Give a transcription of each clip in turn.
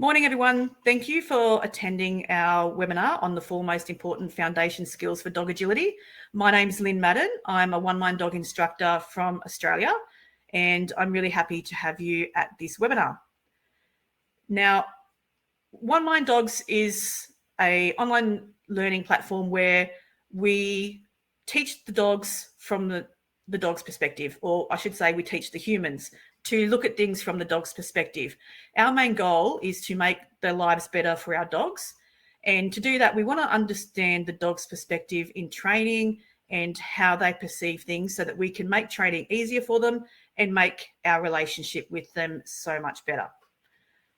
Morning, everyone. Thank you for attending our webinar on the 4 most important foundation skills for dog agility. My name's Lynn Madden. I'm a One Mind Dog instructor from Australia, and I'm really happy to have you at this webinar. Now, One Mind Dogs is an online learning platform where we teach the dogs from the dog's perspective, or I should say we teach the humans to look at things from the dog's perspective. Our main goal is to make their lives better for our dogs. And to do that, we want to understand the dog's perspective in training and how they perceive things so that we can make training easier for them and make our relationship with them so much better.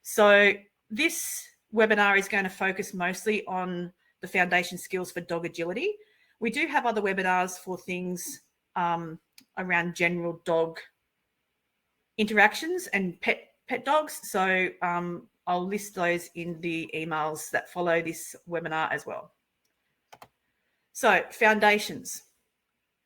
So this webinar is going to focus mostly on the foundation skills for dog agility. We do have other webinars for things around general dog interactions and pet dogs. So I'll list those in the emails that follow this webinar as well. So foundations.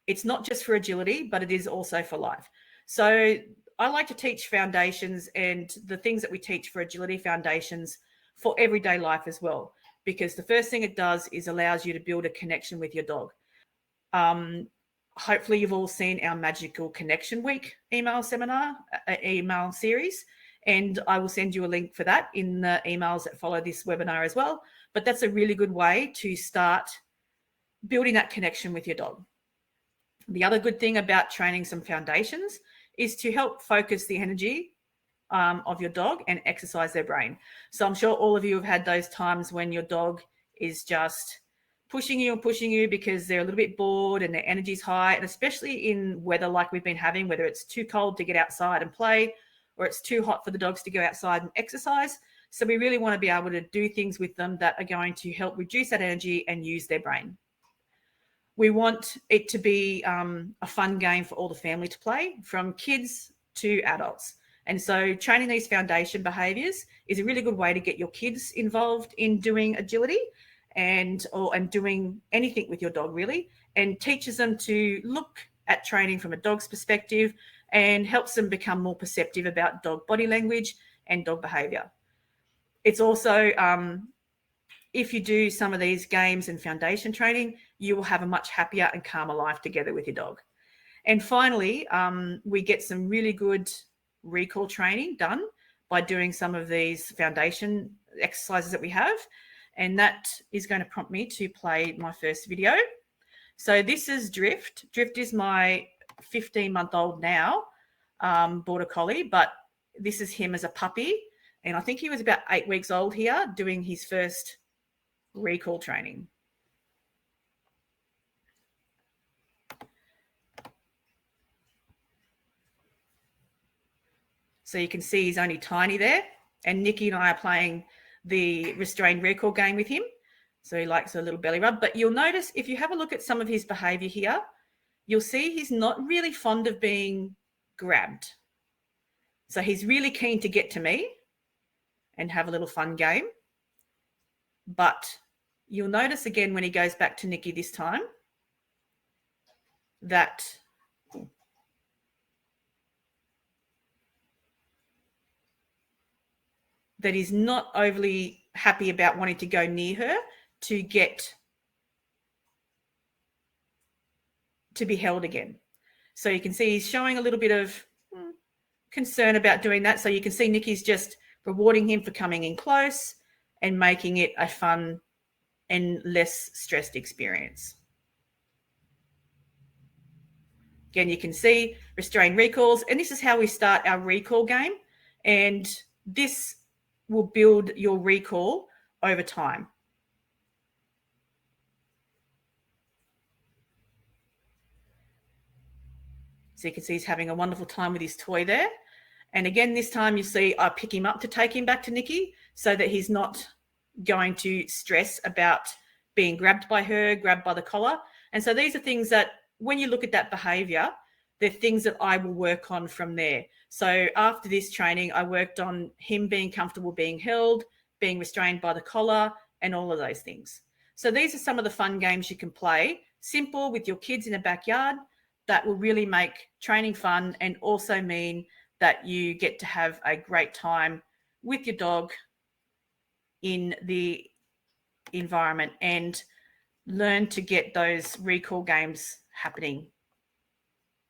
It's not just for agility, but it is also for life. So I like to teach foundations and the things that we teach for agility foundations for everyday life as well, because the first thing it does is allows you to build a connection with your dog. Hopefully you've all seen our Magical Connection Week email series, and I will send you a link for that in the emails that follow this webinar as well. But that's a really good way to start building that connection with your dog. The other good thing about training some foundations is to help focus the energy of your dog and exercise their brain. So I'm sure all of you have had those times when your dog is just pushing you because they're a little bit bored and their energy's high, and especially in weather like we've been having, whether it's too cold to get outside and play or it's too hot for the dogs to go outside and exercise. So we really want to be able to do things with them that are going to help reduce that energy and use their brain. We want it to be a fun game for all the family to play, from kids to adults. And so training these foundation behaviors is a really good way to get your kids involved in doing agility and doing anything with your dog really, and teaches them to look at training from a dog's perspective and helps them become more perceptive about dog body language and dog behavior. It's also, if you do some of these games and foundation training, you will have a much happier and calmer life together with your dog. And finally, we get some really good recall training done by doing some of these foundation exercises that we have. And that is going to prompt me to play my first video. So this is Drift. Drift is my 15-month-old now, Border Collie, but this is him as a puppy. And I think he was about 8 weeks old here doing his first recall training. So you can see he's only tiny there. And Nikki and I are playing the restrained recall game with him. So he likes a little belly rub. But you'll notice if you have a look at some of his behavior here, you'll see he's not really fond of being grabbed. So he's really keen to get to me and have a little fun game. But you'll notice again when he goes back to Nikki this time that he's not overly happy about wanting to go near her to get to be held again. So you can see he's showing a little bit of concern about doing that. So you can see Nikki's just rewarding him for coming in close and making it a fun and less stressed experience. Again, you can see restrained recalls, and this is how we start our recall game. And this will build your recall over time. So you can see he's having a wonderful time with his toy there. And again, this time you see I pick him up to take him back to Nikki so that he's not going to stress about being grabbed by her, grabbed by the collar. And so these are things that when you look at that behavior, they're things that I will work on from there. So after this training, I worked on him being comfortable being held, being restrained by the collar, and all of those things. So these are some of the fun games you can play, simple with your kids in the backyard, that will really make training fun and also mean that you get to have a great time with your dog in the environment and learn to get those recall games happening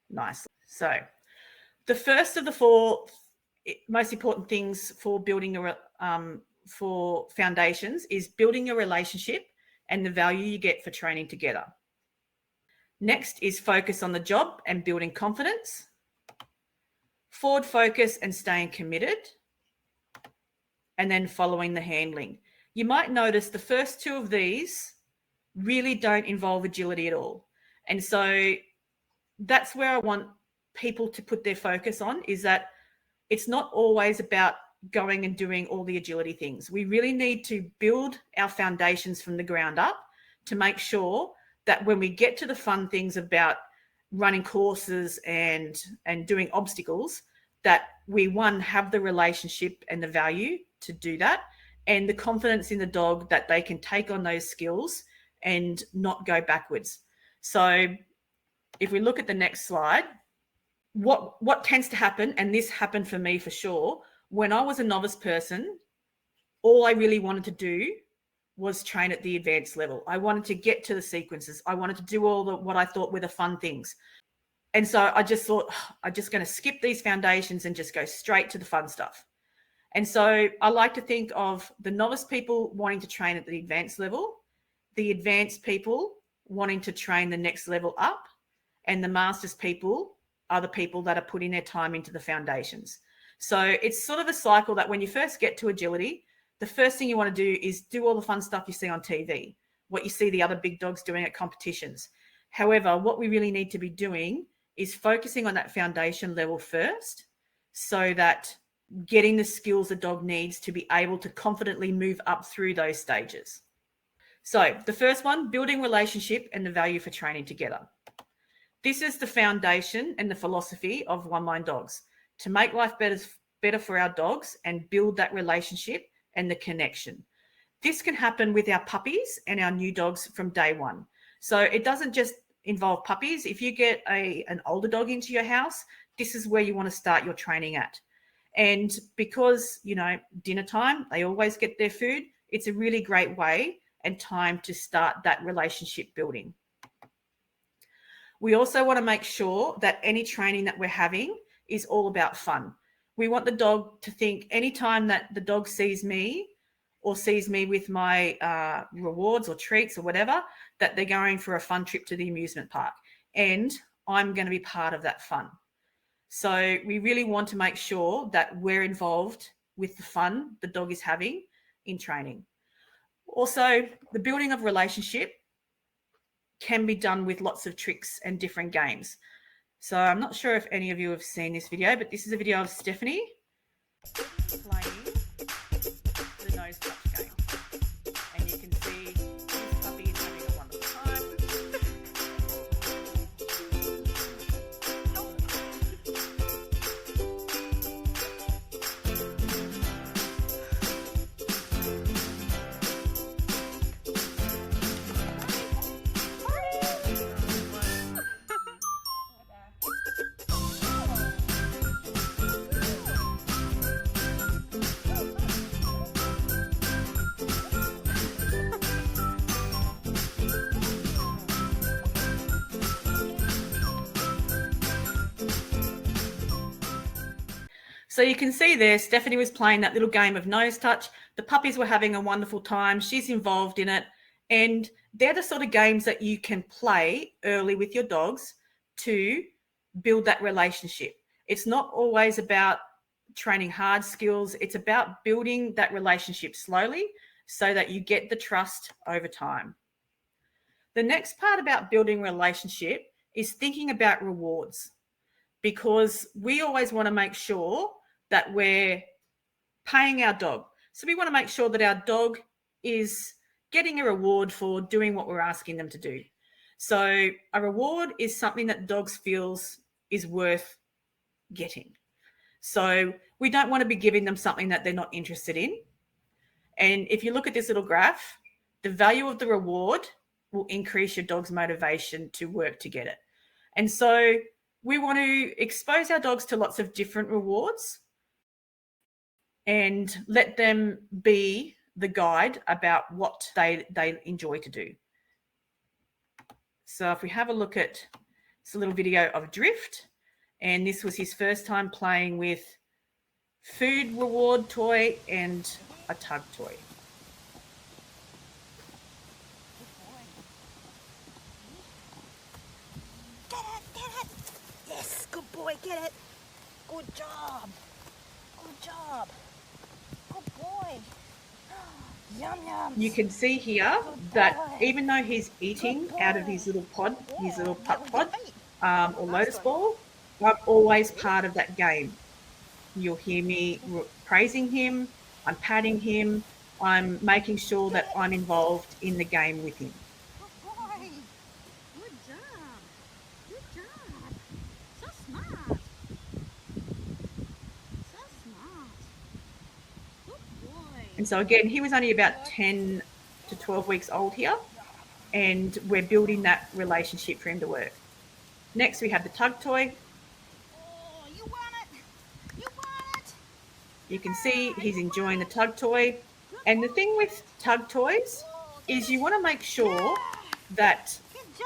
nicely. So the first of the 4 most important things for building for foundations is building a relationship and the value you get for training together. Next is focus on the job and building confidence. Forward focus and staying committed. And then following the handling. You might notice the first 2 of these really don't involve agility at all. And so that's where I want people to put their focus on, is that it's not always about going and doing all the agility things. We really need to build our foundations from the ground up to make sure that when we get to the fun things about running courses and doing obstacles, that we, one, have the relationship and the value to do that, and the confidence in the dog that they can take on those skills and not go backwards. So if we look at the next slide, what tends to happen, and this happened for me for sure, when I was a novice person, all I really wanted to do was train at the advanced level. I wanted to get to the sequences. I wanted to do all the what I thought were the fun things. And so I just thought, I'm just going to skip these foundations and just go straight to the fun stuff. And so I like to think of the novice people wanting to train at the advanced level, the advanced people wanting to train the next level up, and the masters people are the people that are putting their time into the foundations. So it's sort of a cycle that when you first get to agility, the first thing you want to do is do all the fun stuff you see on TV, what you see the other big dogs doing at competitions. However, what we really need to be doing is focusing on that foundation level first, so that getting the skills a dog needs to be able to confidently move up through those stages. So the first one, building relationship and the value for training together. This is the foundation and the philosophy of One Mind Dogs, to make life better for our dogs and build that relationship and the connection. This can happen with our puppies and our new dogs from day one. So it doesn't just involve puppies. If you get an older dog into your house, this is where you want to start your training at. And because, dinner time, they always get their food, it's a really great way and time to start that relationship building. We also want to make sure that any training that we're having is all about fun. We want the dog to think anytime that the dog sees me or sees me with my rewards or treats or whatever, that they're going for a fun trip to the amusement park, and I'm going to be part of that fun. So we really want to make sure that we're involved with the fun the dog is having in training. Also, the building of relationship can be done with lots of tricks and different games. So I'm not sure if any of you have seen this video, but this is a video of Stephanie playing the nose touch game. And you can see this puppy is having a wonderful time. So you can see there, Stephanie was playing that little game of nose touch. The puppies were having a wonderful time. She's involved in it. And they're the sort of games that you can play early with your dogs to build that relationship. It's not always about training hard skills. It's about building that relationship slowly so that you get the trust over time. The next part about building relationship is thinking about rewards, because we always want to make sure that we're paying our dog. So we want to make sure that our dog is getting a reward for doing what we're asking them to do. So a reward is something that dogs feels is worth getting. So we don't want to be giving them something that they're not interested in. And if you look at this little graph, the value of the reward will increase your dog's motivation to work to get it. And so we want to expose our dogs to lots of different rewards and let them be the guide about what they enjoy to do. So if we have a look at this little video of Drift, and this was his first time playing with food reward toy and a tug toy. Get it. Yes, good boy, get it. Good job. Good job. Good boy. Yum, yum. You can see here that even though he's eating out of his little pod, his little pup pod, or lotus ball, I'm always part of that game. You'll hear me praising him, I'm patting him, I'm making sure that I'm involved in the game with him. Good boy. Good job. Good job. So smart. So smart. Good boy. And so again, he was only about 10 to 12 weeks old here, and we're building that relationship for him to work. Next, we have the tug toy. Oh, you want it. You want it. You can see he's enjoying the tug toy. And the thing with tug toys is you want to make sure that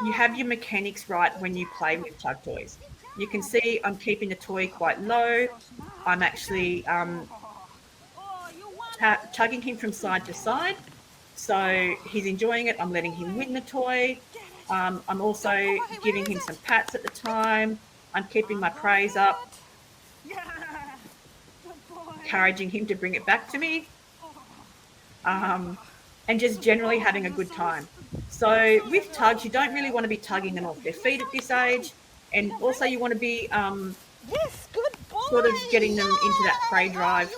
you have your mechanics right when you play with tug toys. You can see I'm keeping the toy quite low. I'm actually tugging him from side to side. So he's enjoying it. I'm letting him win the toy. I'm also giving him some pats at the time. I'm keeping my praise up, encouraging him to bring it back to me, and just generally having a good time. So with tugs, you don't really want to be tugging them off their feet at this age, and also you want to be sort of getting them into that prey drive,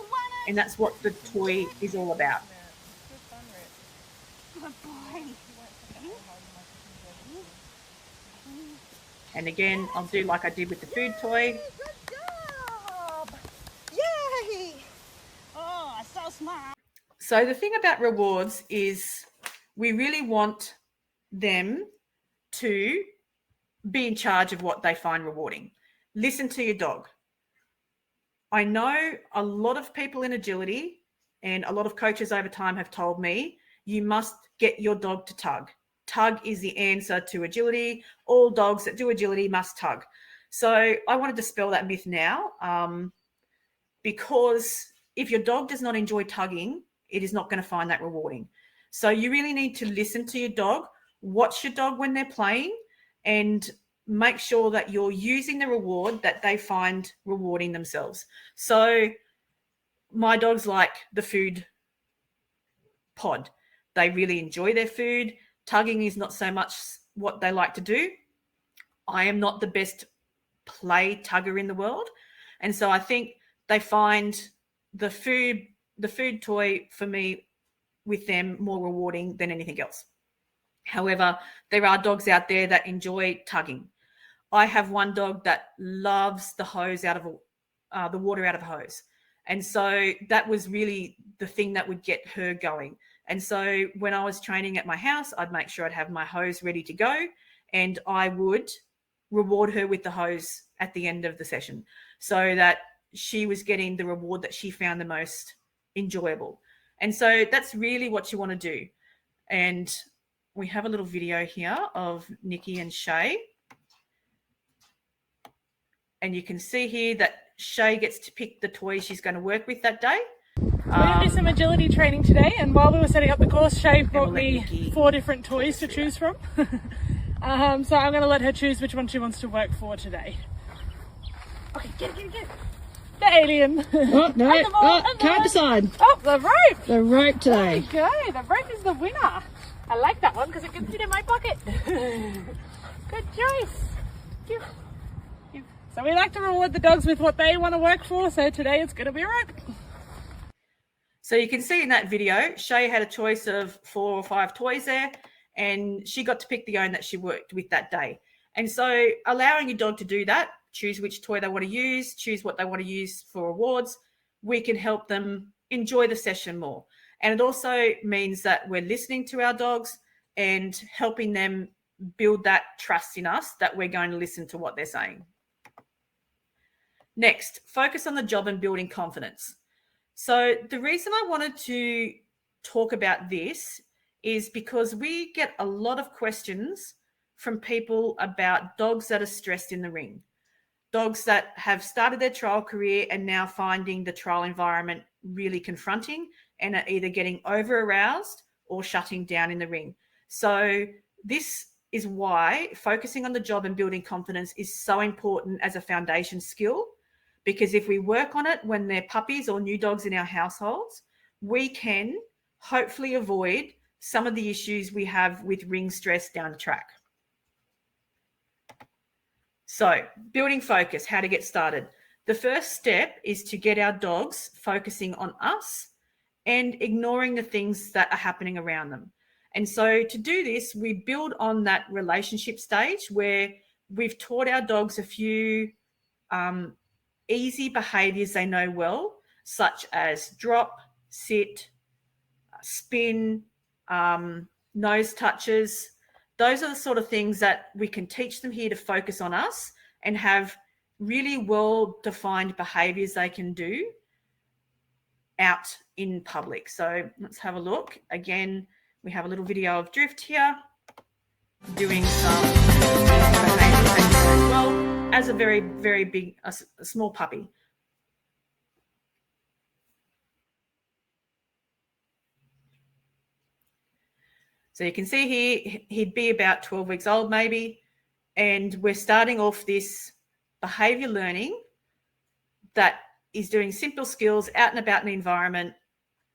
and that's what the toy is all about. And again, I'll do like I did with the food toy. Good job. Yay. Oh, so smart. So the thing about rewards is we really want them to be in charge of what they find rewarding. Listen to your dog. I know a lot of people in agility and a lot of coaches over time have told me you must get your dog to tug. Tug is the answer to agility. All dogs that do agility must tug. So I want to dispel that myth now, because if your dog does not enjoy tugging, it is not going to find that rewarding. So you really need to listen to your dog, watch your dog when they're playing, and make sure that you're using the reward that they find rewarding themselves. So my dogs like the food pod. They really enjoy their food. Tugging is not so much what they like to do. I am not the best play tugger in the world. And so I think they find the food toy for me with them more rewarding than anything else. However, there are dogs out there that enjoy tugging. I have one dog that loves the hose out of the water out of a hose. And so that was really the thing that would get her going. And so when I was training at my house, I'd make sure I'd have my hose ready to go, and I would reward her with the hose at the end of the session so that she was getting the reward that she found the most enjoyable. And so that's really what you want to do. And we have a little video here of Nikki and Shay. And you can see here that Shay gets to pick the toys she's going to work with that day. We're going to do some agility training today, and while we were setting up the course, Shay brought me 4 different toys to choose from. So I'm going to let her choose which one she wants to work for today. Okay, get it. The alien. Oh, no, can't decide. Oh, the rope. The rope today. There we go, the rope is the winner. I like that one because it can fit in my pocket. Good choice. Give. So we like to reward the dogs with what they want to work for, so today it's going to be a rope. So you can see in that video, Shay had a choice of 4 or 5 toys there, and she got to pick the own that she worked with that day. And so allowing your dog to do that, choose which toy they want to use, choose what they want to use for rewards, we can help them enjoy the session more. And it also means that we're listening to our dogs and helping them build that trust in us that we're going to listen to what they're saying. Next, focus on the job and building confidence. So the reason I wanted to talk about this is because we get a lot of questions from people about dogs that are stressed in the ring, dogs that have started their trial career and now finding the trial environment really confronting and are either getting over aroused or shutting down in the ring. So this is why focusing on the job and building confidence is so important as a foundation skill, because if we work on it when they're puppies or new dogs in our households, we can hopefully avoid some of the issues we have with ring stress down the track. So building focus, how to get started. The first step is to get our dogs focusing on us and ignoring the things that are happening around them. And so to do this, we build on that relationship stage where we've taught our dogs a few easy behaviors they know well, such as drop, sit, spin, nose touches. Those are the sort of things that we can teach them here to focus on us and have really well-defined behaviors they can do out in public. So let's have a look. Again, we have a little video of Drift here doing some behaviors as well as a very, very big, a small puppy. So you can see here, he'd be about 12 weeks old maybe, and we're starting off this behavior learning that is doing simple skills out and about in the environment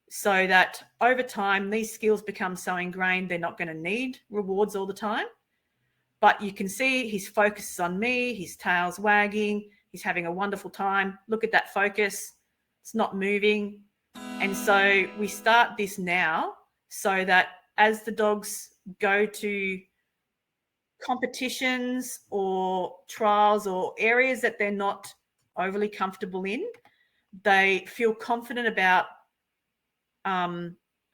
so that over time these skills become so ingrained they're not going to need rewards all the time. But you can see his focus is on me, his tail's wagging, he's having a wonderful time. Look at that focus, it's not moving. And so we start this now so that as the dogs go to competitions or trials or areas that they're not overly comfortable in, they feel confident about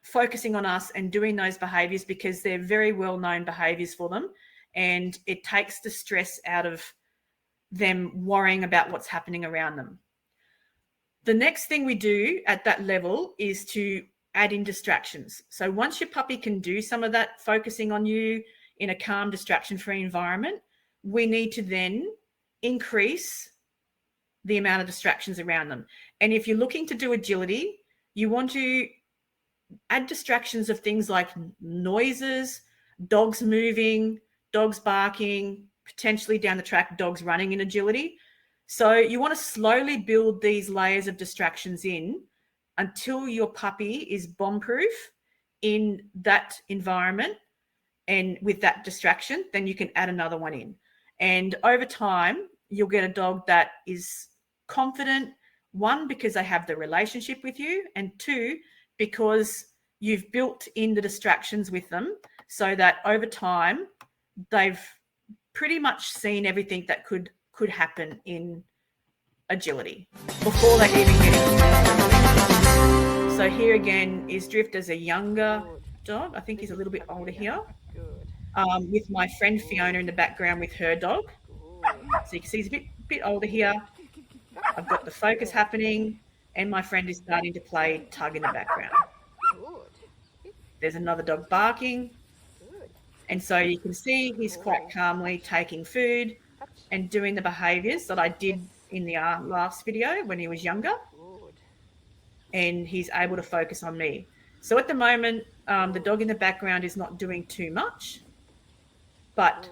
focusing on us and doing those behaviors because they're very well-known behaviors for them, and it takes the stress out of them worrying about what's happening around them. The next thing we do at that level is to add in distractions. So once your puppy can do some of that focusing on you in a calm, distraction-free environment, we need to then increase the amount of distractions around them. And if you're looking to do agility, you want to add distractions of things like noises, dogs moving, dogs barking, potentially down the track, dogs running in agility. So you want to slowly build these layers of distractions in until your puppy is bomb-proof in that environment and with that distraction, then you can add another one in. And over time, you'll get a dog that is confident, one, because they have the relationship with you, and two, because you've built in the distractions with them so that over time, they've pretty much seen everything that could happen in agility before they even get into. So here again is Drift as a younger dog. I think he's a little bit older here. With my friend Fiona in the background with her dog. So you can see he's a bit older here. I've got the focus happening and my friend is starting to play tug in the background. There's another dog barking. And so you can see he's quite calmly taking food and doing the behaviors that I did in the last video when he was younger. And he's able to focus on me. So at the moment, the dog in the background is not doing too much, but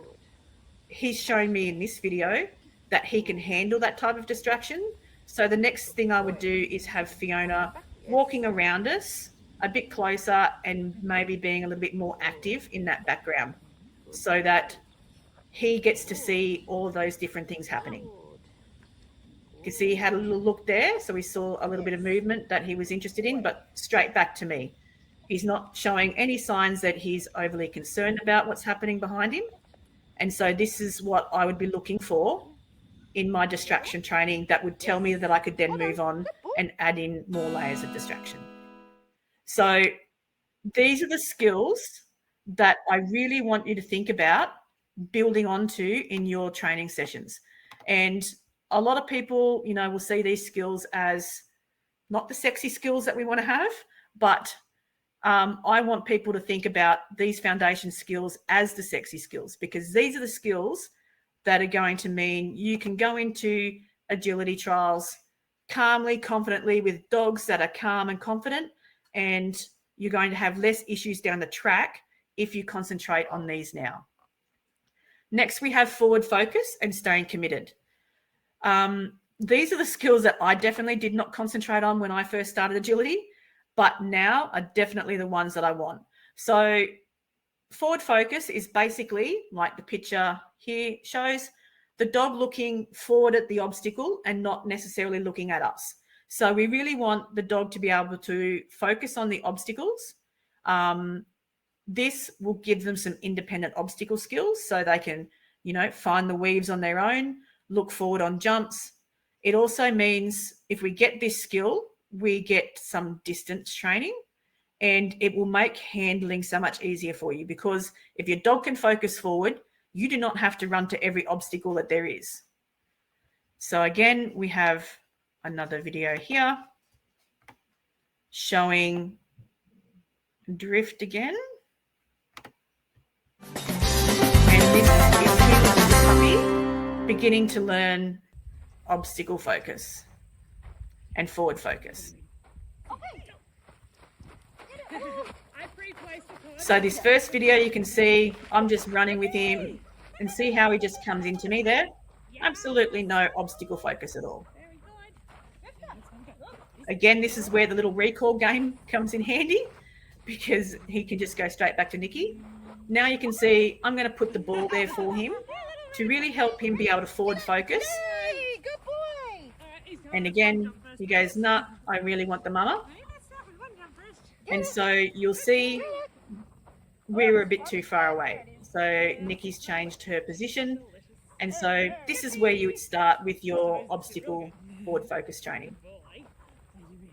he's shown me in this video that he can handle that type of distraction. So the next thing I would do is have Fiona walking around us a bit closer and maybe being a little bit more active in that background so that he gets to see all of those different things happening. You can see he had a little look there, so we saw a little bit of movement that he was interested in, but straight back to me. He's not showing any signs that he's overly concerned about what's happening behind him. And so this is what I would be looking for in my distraction training that would tell me that I could then move on and add in more layers of distraction. So these are the skills that I really want you to think about building onto in your training sessions. And a lot of people, you know, will see these skills as not the sexy skills that we want to have, but I want people to think about these foundation skills as the sexy skills, because these are the skills that are going to mean you can go into agility trials calmly, confidently with dogs that are calm and confident, and you're going to have less issues down the track if you concentrate on these now. Next, we have forward focus and staying committed. These are the skills that I definitely did not concentrate on when I first started agility, but now are definitely the ones that I want. So forward focus is basically, like the picture here shows, the dog looking forward at the obstacle and not necessarily looking at us. So we really want the dog to be able to focus on the obstacles. This will give them some independent obstacle skills so they can, find the weaves on their own, look forward on jumps. It also means if we get this skill, we get some distance training, and it will make handling so much easier for you, because if your dog can focus forward, you do not have to run to every obstacle that there is. So again, we have another video here showing drift again. And this is him as a puppy beginning to learn obstacle focus and forward focus. So this first video, you can see I'm just running with him, and see how he just comes into me there. Absolutely no obstacle focus at all. Again, this is where the little recall game comes in handy, because he can just go straight back to Nikki. Now you can see I'm going to put the ball there for him to really help him be able to forward focus. Hey, good boy. And again, he goes, nah, I really want the mama. And so you'll see we were a bit too far away. So Nikki's changed her position. And so this is where you would start with your obstacle forward focus training.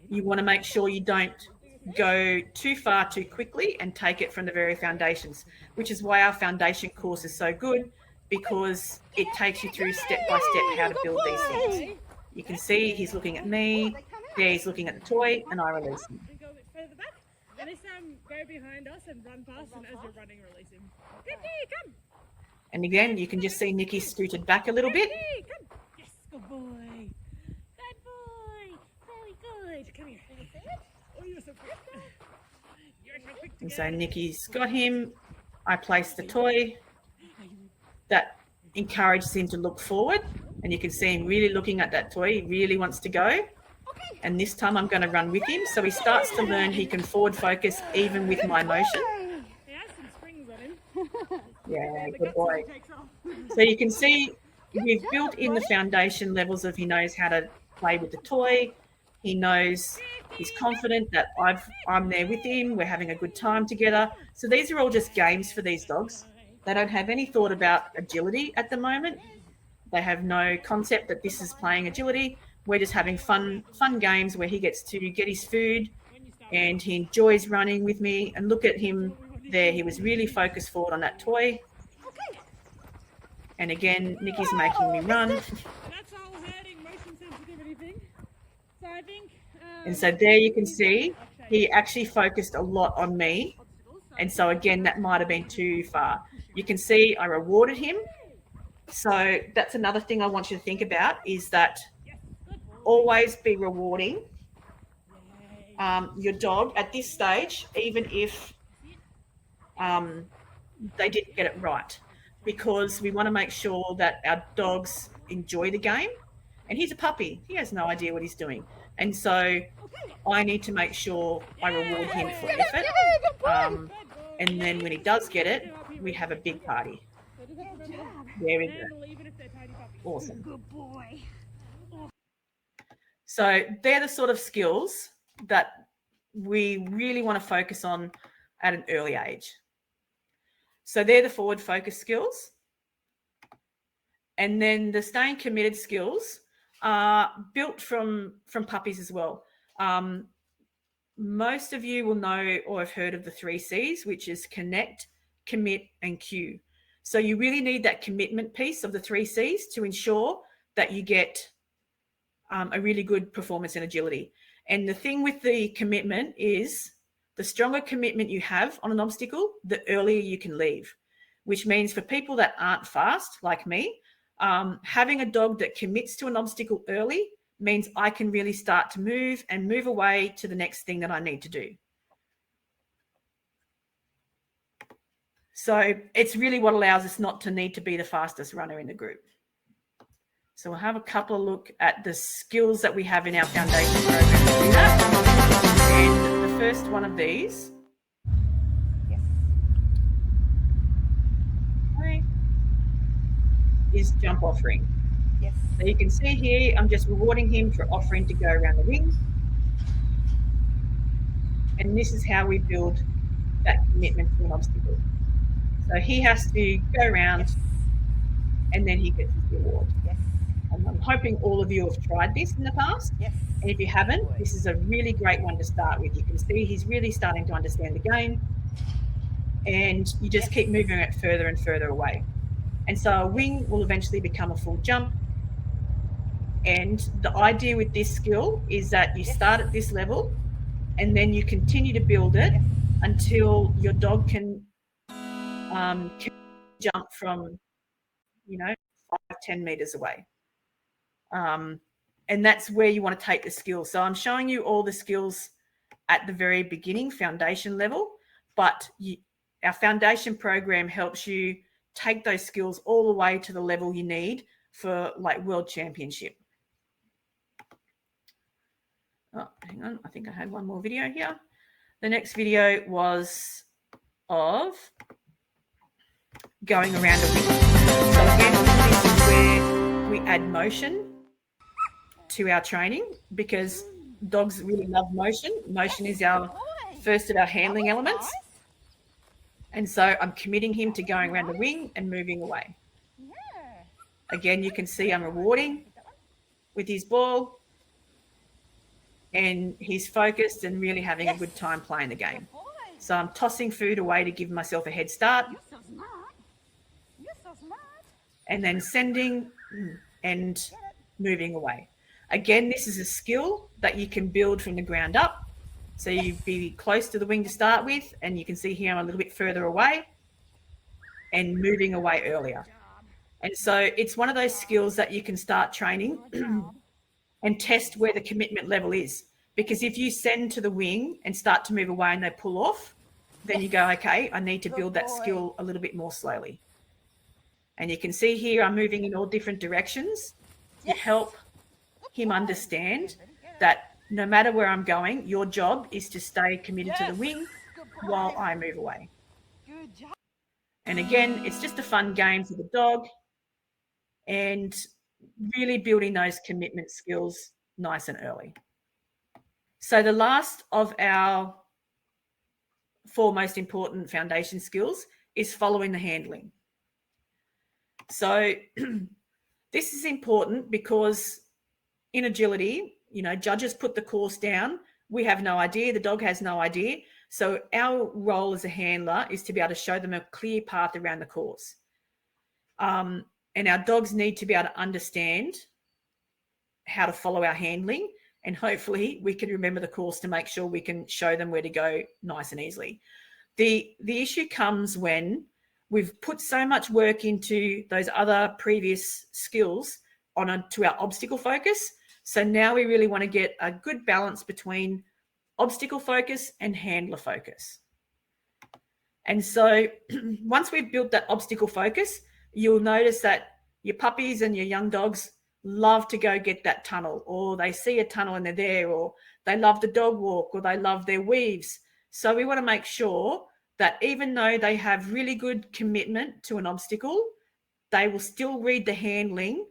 You want to make sure you don't go too far too quickly and take it from the very foundations, which is why our foundation course is so good, because it takes you through step by step how to build these things. You can see he's looking at me, there he's looking at the toy, and I release him. Go a bit further back, and this time go behind us and run past, and as you're running, release him. Good, come. And again, you can just see Nikki scooted back a little bit. Come. Yes, good boy. Good boy. Very good. Come here. Oh, you're so quick. You're so quick. And so Nikki's got him. I place the toy. That encourages him to look forward. And you can see him really looking at that toy. He really wants to go. And this time I'm going to run with him. So he starts to learn he can forward focus even with my motion. He has some springs on him. Yeah, good boy. So you can see we've built in the foundation levels of he knows how to play with the toy. He knows he's confident that I'm there with him. We're having a good time together. So these are all just games for these dogs. They don't have any thought about agility at the moment. They have no concept that this is playing agility. We're just having fun games where he gets to get his food and he enjoys running with me. And look at him there. He was really focused forward on that toy. And again, Nikki's making me run. That's all hurting motion sensitivity thing. So I think. And so there you can see he actually focused a lot on me. And so again, that might have been too far. You can see I rewarded him. So that's another thing I want you to think about, is that always be rewarding your dog at this stage, even if they didn't get it right, because we want to make sure that our dogs enjoy the game. And he's a puppy. He has no idea what he's doing. And so I need to make sure I reward him for effort. And then when he does get it, we have a big party. There we go. Awesome. Good boy. So they're the sort of skills that we really want to focus on at an early age. So they're the forward focus skills. And then the staying committed skills are built from puppies as well. Most of you will know or have heard of the 3 C's, which is connect, commit, and cue. So you really need that commitment piece of the 3 C's to ensure that you get a really good performance in agility. And the thing with the commitment is the stronger commitment you have on an obstacle, the earlier you can leave, which means for people that aren't fast, like me, having a dog that commits to an obstacle early means I can really start to move and move away to the next thing that I need to do. So it's really what allows us not to need to be the fastest runner in the group. So we'll have a couple of look at the skills that we have in our foundation program to do that. And the first one of these is jump offering. Yes. So you can see here, I'm just rewarding him for offering to go around the ring. And this is how we build that commitment to an obstacle. So he has to go around and then he gets his reward. Yes. And I'm hoping all of you have tried this in the past. Yes. And if you haven't, this is a really great one to start with. You can see he's really starting to understand the game. And you just keep moving it further and further away. And so a wing will eventually become a full jump. And the idea with this skill is that you start at this level and then you continue to build it until your dog can jump from, 5-10 meters away. And that's where you want to take the skills. So I'm showing you all the skills at the very beginning, foundation level, but our foundation program helps you take those skills all the way to the level you need for like world championship. Oh, hang on. I think I had one more video here. The next video was of going around a wing. So again, this is where we add motion to our training because dogs really love motion. Motion is our first of our handling elements. And so I'm committing him to going around the wing and moving away. Again, you can see I'm rewarding with his ball and he's focused and really having a good time playing the game. So I'm tossing food away to give myself a head start. You're so smart. You're so smart. And then sending and moving away. Again, this is a skill that you can build from the ground up. So you'd be close to the wing to start with, and you can see here I'm a little bit further away and moving away earlier. And so it's one of those skills that you can start training and test where the commitment level is. Because if you send to the wing and start to move away and they pull off, then you go, okay, I need to build that skill a little bit more slowly. And you can see here I'm moving in all different directions to help him understand that no matter where I'm going, your job is to stay committed to the wing while I move away. Good job. And again, it's just a fun game for the dog and really building those commitment skills nice and early. So the last of our 4 most important foundation skills is following the handling. So this is important because in agility, judges put the course down. We have no idea. The dog has no idea. So our role as a handler is to be able to show them a clear path around the course. And our dogs need to be able to understand how to follow our handling. And hopefully we can remember the course to make sure we can show them where to go nice and easily. The issue comes when we've put so much work into those other previous skills to our obstacle focus. So now we really want to get a good balance between obstacle focus and handler focus. And so once we've built that obstacle focus, you'll notice that your puppies and your young dogs love to go get that tunnel, or they see a tunnel and they're there, or they love the dog walk, or they love their weaves. So we want to make sure that even though they have really good commitment to an obstacle, they will still read the handling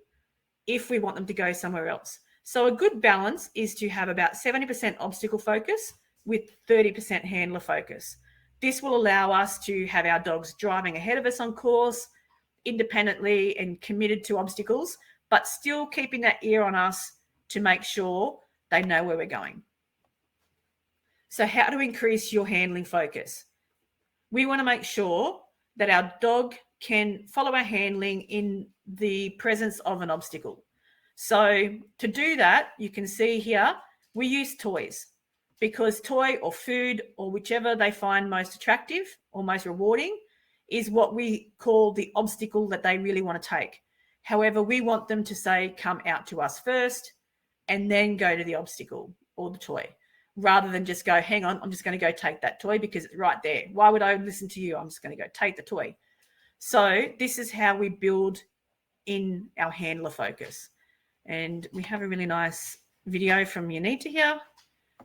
if we want them to go somewhere else. So a good balance is to have about 70% obstacle focus with 30% handler focus. This will allow us to have our dogs driving ahead of us on course independently and committed to obstacles, but still keeping that ear on us to make sure they know where we're going. So how to increase your handling focus? We want to make sure that our dog can follow our handling in the presence of an obstacle. So to do that, you can see here, we use toys. because toy or food or whichever they find most attractive or most rewarding is what we call the obstacle that they really want to take. However, we want them to say, come out to us first and then go to the obstacle or the toy, rather than just go, hang on, I'm just going to go take that toy because it's right there. Why would I listen to you? I'm just going to go take the toy. So this is how we build in our handler focus. And we have a really nice video from Yanita here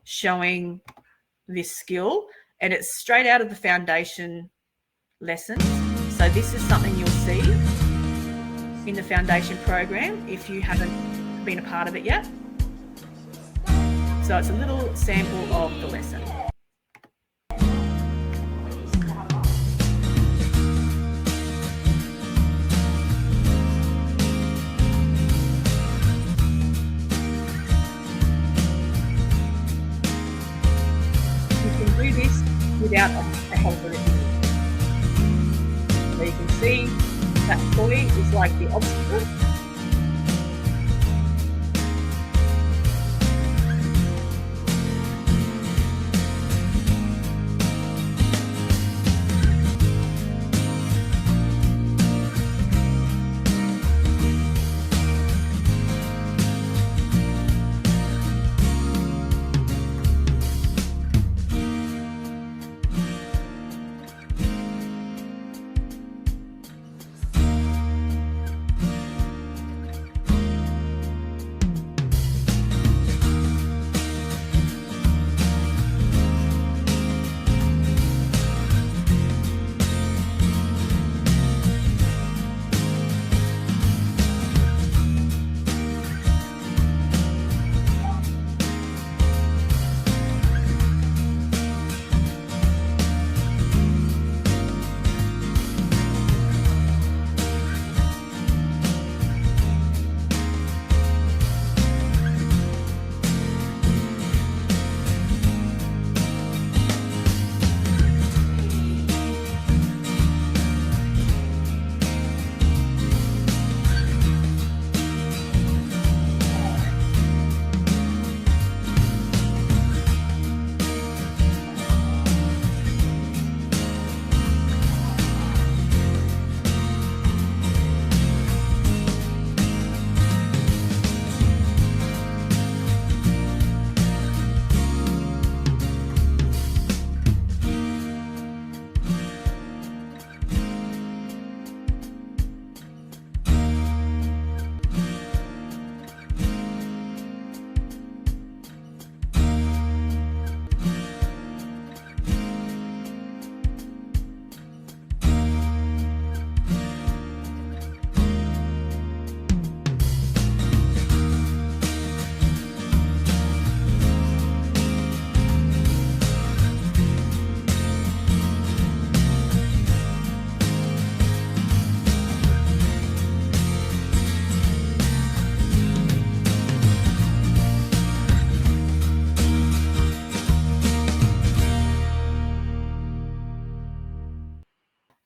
showing this skill, and it's straight out of the foundation lessons. So this is something you'll see in the foundation program if you haven't been a part of it yet. So it's a little sample of the lesson. You can do this without a helper. So you can see that toy is like the obstacle.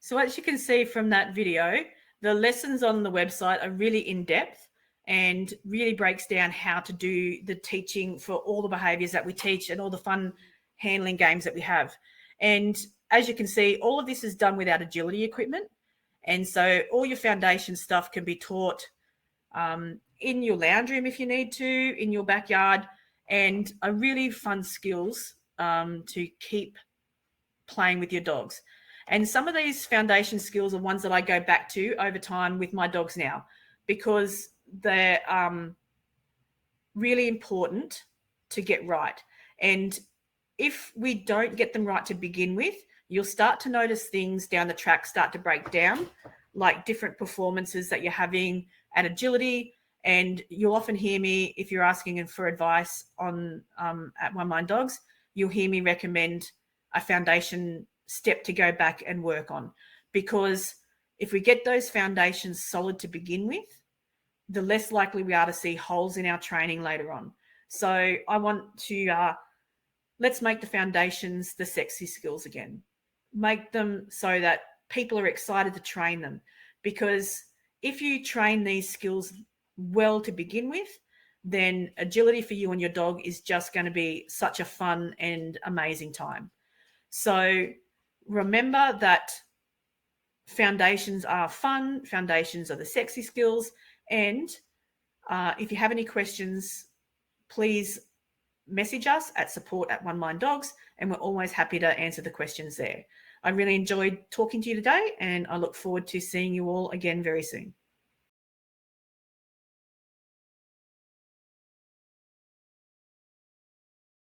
So as you can see from that video, the lessons on the website are really in depth and really breaks down how to do the teaching for all the behaviors that we teach and all the fun handling games that we have. And as you can see, all of this is done without agility equipment. And so all your foundation stuff can be taught in your lounge room if you need to, in your backyard, and are really fun skills to keep playing with your dogs. And some of these foundation skills are ones that I go back to over time with my dogs now, because they're really important to get right. And if we don't get them right to begin with, you'll start to notice things down the track start to break down, like different performances that you're having at agility. And you'll often hear me, if you're asking for advice on at One Mind Dogs, you'll hear me recommend a foundation step to go back and work on, because if we get those foundations solid to begin with, the less likely we are to see holes in our training later on. So I want to let's make the foundations the sexy skills again. Make them so that people are excited to train them, because if you train these skills well to begin with, then agility for you and your dog is just going to be such a fun and amazing time. So remember that foundations are fun, foundations are the sexy skills. And if you have any questions, please message us at support@OneMindDogs, and we're always happy to answer the questions there. I really enjoyed talking to you today, and I look forward to seeing you all again very soon.